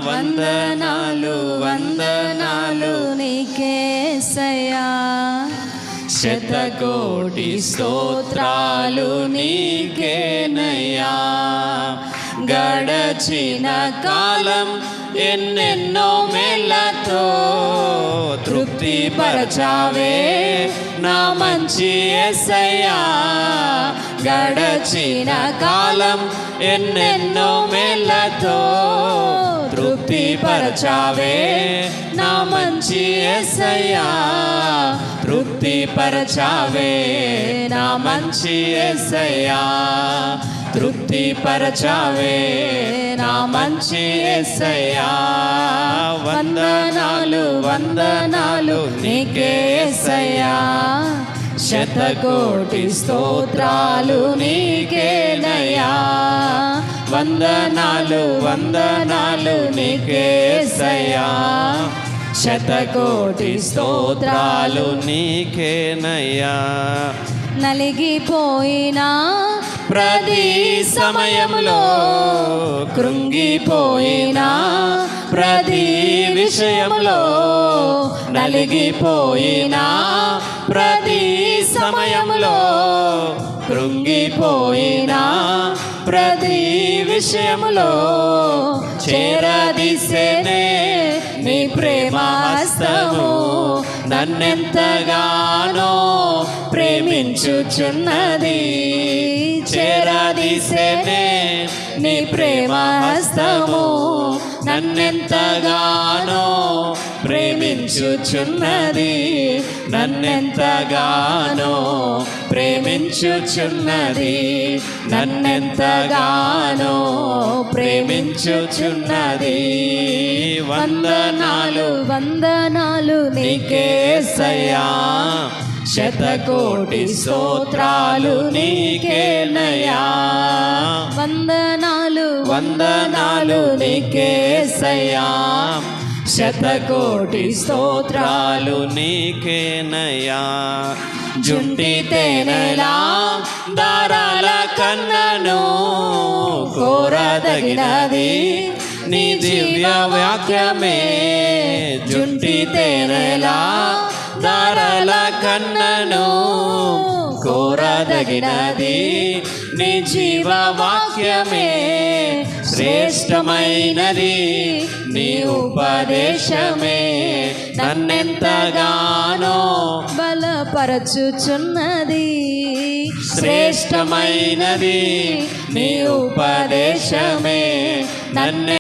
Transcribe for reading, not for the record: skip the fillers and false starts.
వందనాలు వందనాలు నీకేసయ్యా, శతకోటి స్తోత్రాలు నీకేనయ్యా. గడచిన కాలం ఎన్నెన్నో మేళ్ళతో తృప్తిపరచావే నా మంచి యేసయ్యా. గడచిన కాలం ఎన్నెన్నో మేళ్ళతో తృప్తిపరచావే నా మంచి యేసయ్యా. తృప్తిపరచావే నా మంచి యేసయ్యా. తృప్తిపరచావే నా మంచి యేసయ్యా. వందనాలు వందనాలు నీకే యేసయ్యా, శతకోటి స్తోత్రాలు నీకేనయ్యా. వందనాలు వందనాలు నీకే యేసయ్యా, శతకోటి స్తోత్రాలు నీకేనయ్యా. నలిగిపోయినా ప్రతి సమయంలో, కృంగిపోయినా ప్రతి విషయంలో, నలిగిపోయినా ప్రతి సమయంలో, కృంగిపోయినా ప్రతి విషయంలో, చేరదీసేనే నీ ప్రేమ హస్తము నన్నెంతగానో ప్రేమించుచున్నది. చేరదీసేనే నీ ప్రేమ హస్తము నన్నెంతగానో ప్రేమించుచున్నది. నన్నెంతగానో ప్రేమించుచున్నది. నన్నెంతగానో ప్రేమించుచున్నది. వందనాలు వందనాలు నీకే యేసయ్యా, శతకోటి స్తోత్రాలు నీకేనయ్యా. వందనాలు వందనాలు నీకే యేసయ్యా, శతకోటి స్తోత్రాలు నీకేనయ్యా. జుంటి తేనెలా దారాల కన్నను కోరదగినది నీ దివ్య వాక్యమే. జుంటి తేనెలా దారాల కన్నను కోరదగినది నీ జీవ వాక్యమే. శ్రేష్టమైనది నీ ఉపదేశమే, నన్నెంతగానో బలపరచుచున్నది. శ్రేష్టమైనది నీ ఉపదేశమే నన్ను